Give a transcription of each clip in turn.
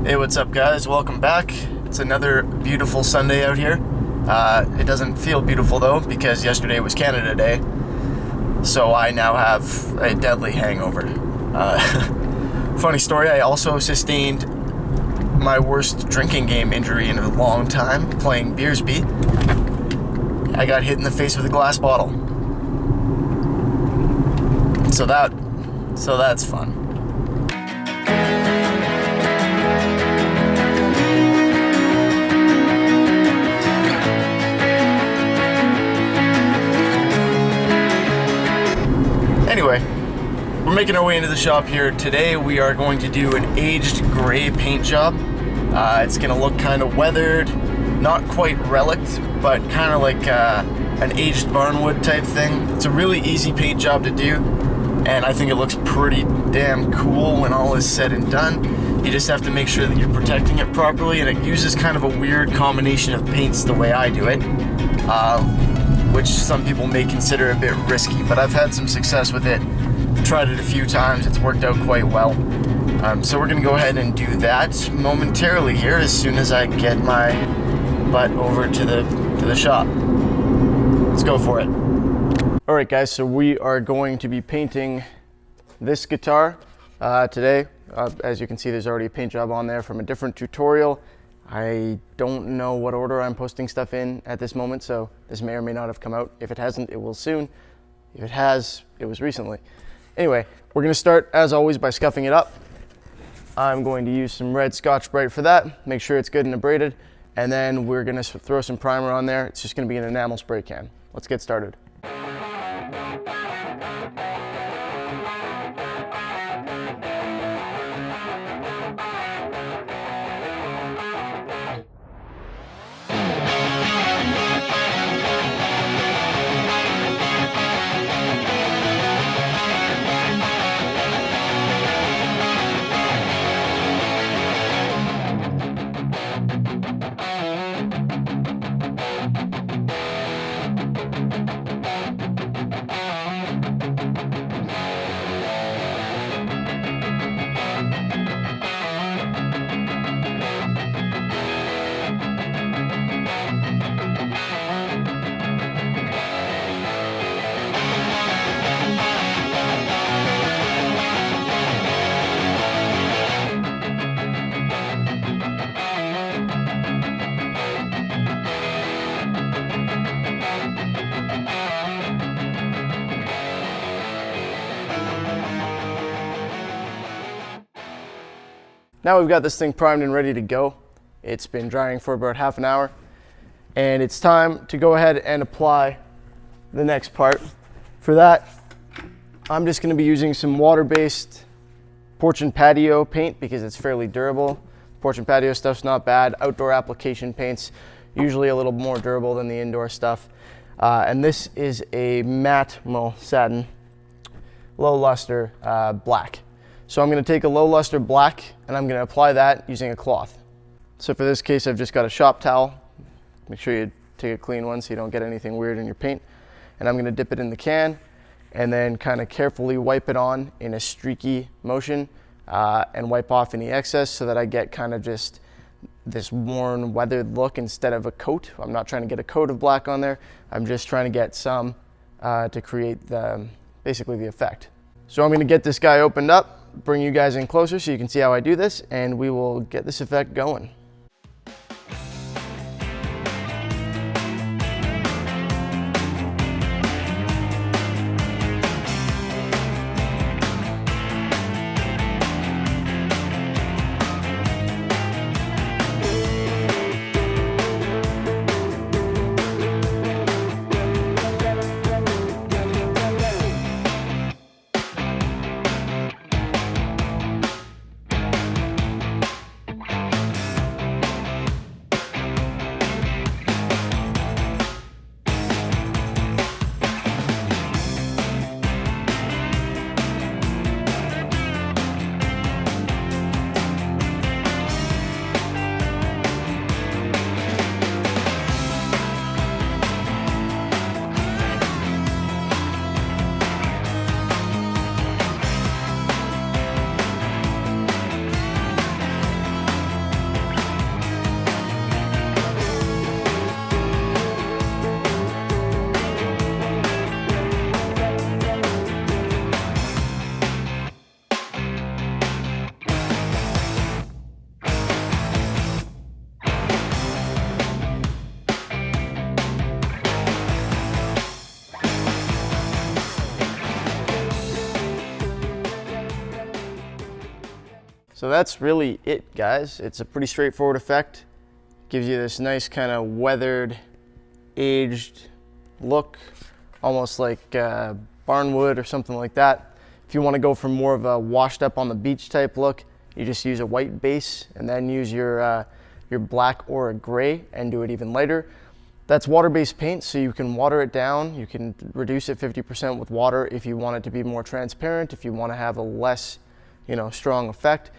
Hey, what's up guys? Welcome back. It's another beautiful Sunday out here. It doesn't feel beautiful though because yesterday was Canada Day, so I now have a deadly hangover. Funny story, I also sustained my worst drinking game injury in a long time playing Beersby. I got hit in the face with a glass bottle. So that's fun. Anyway, we're making our way into the shop here. Today we are going to do an aged gray paint job. It's going to look kind of weathered, not quite relict, but kind of like an aged barnwood type thing. It's a really easy paint job to do, and I think it looks pretty damn cool when all is said and done. You just have to make sure that you're protecting it properly, and it uses kind of a weird combination of paints the way I do it. Which some people may consider a bit risky, but I've had some success with it. I've tried it a few times, it's worked out quite well. So we're gonna go ahead and do that momentarily here as soon as I get my butt over to the shop. Let's go for it. All right guys, so we are going to be painting this guitar today. As you can see, there's already a paint job on there from a different tutorial. I don't know what order I'm posting stuff in at this moment, so this may or may not have come out. If it hasn't, it will soon. If it has, it was recently. Anyway, we're gonna start, as always, by scuffing it up. I'm going to use some red Scotch-Brite for that, make sure it's good and abraded, and then we're gonna throw some primer on there. It's just gonna be an enamel spray can. Let's get started. Now we've got this thing primed and ready to go. It's been drying for about half an hour, and it's time to go ahead and apply the next part. For that, I'm just gonna be using some water-based porch and patio paint because it's fairly durable. Porch and patio stuff's not bad. Outdoor application paint's usually a little more durable than the indoor stuff. And this is a matte, well, satin, low luster black. So I'm gonna take a low luster black and I'm gonna apply that using a cloth. So for this case, I've just got a shop towel. Make sure you take a clean one so you don't get anything weird in your paint. And I'm gonna dip it in the can and then kind of carefully wipe it on in a streaky motion and wipe off any excess so that I get kind of just this worn, weathered look instead of a coat. I'm not trying to get a coat of black on there. I'm just trying to get some to create basically the effect. So I'm gonna get this guy opened up, bring you guys in closer so you can see how I do this, and we will get this effect going. So that's really it, guys. It's a pretty straightforward effect. Gives you this nice kind of weathered, aged look, almost like barnwood or something like that. If you want to go for more of a washed up on the beach type look, you just use a white base and then use your black or a gray and do it even lighter. That's water-based paint, so you can water it down. You can reduce it 50% with water if you want it to be more transparent, if you want to have a less, strong effect.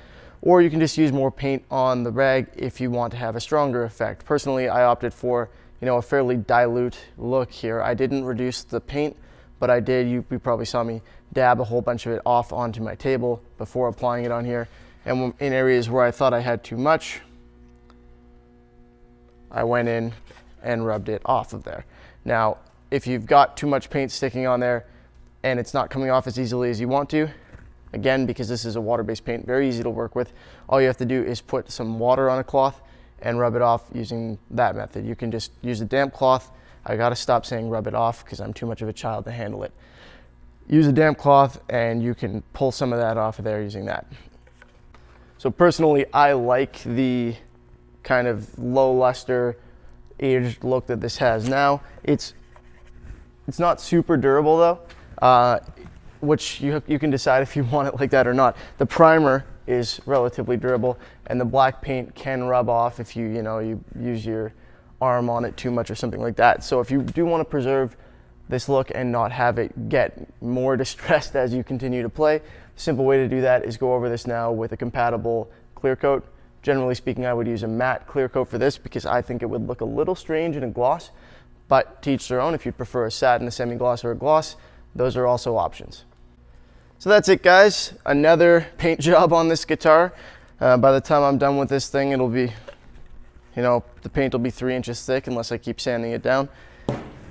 Or you can just use more paint on the rag if you want to have a stronger effect. Personally, I opted for, a fairly dilute look here. I didn't reduce the paint, but I did. You probably saw me dab a whole bunch of it off onto my table before applying it on here. And in areas where I thought I had too much, I went in and rubbed it off of there. Now, if you've got too much paint sticking on there and it's not coming off as easily as you want to, again, because this is a water-based paint, very easy to work with, all you have to do is put some water on a cloth and rub it off using that method. You can just use a damp cloth. I gotta stop saying rub it off because I'm too much of a child to handle it. Use a damp cloth and you can pull some of that off of there using that. So personally, I like the kind of low luster, aged look that this has now. It's not super durable though, which you can decide if you want it like that or not. The primer is relatively durable, and the black paint can rub off if you use your arm on it too much or something like that. So if you do want to preserve this look and not have it get more distressed as you continue to play, the simple way to do that is go over this now with a compatible clear coat. Generally speaking, I would use a matte clear coat for this because I think it would look a little strange in a gloss, but to each their own. If you'd prefer a satin, a semi-gloss, or a gloss, those are also options. So that's it, guys. Another paint job on this guitar. By the time I'm done with this thing, it'll be, the paint will be 3 inches thick unless I keep sanding it down.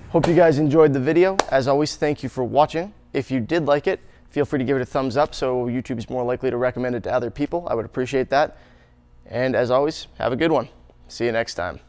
Hope you guys enjoyed the video. As always, thank you for watching. If you did like it, feel free to give it a thumbs up so YouTube is more likely to recommend it to other people. I would appreciate that. And as always, have a good one. See you next time.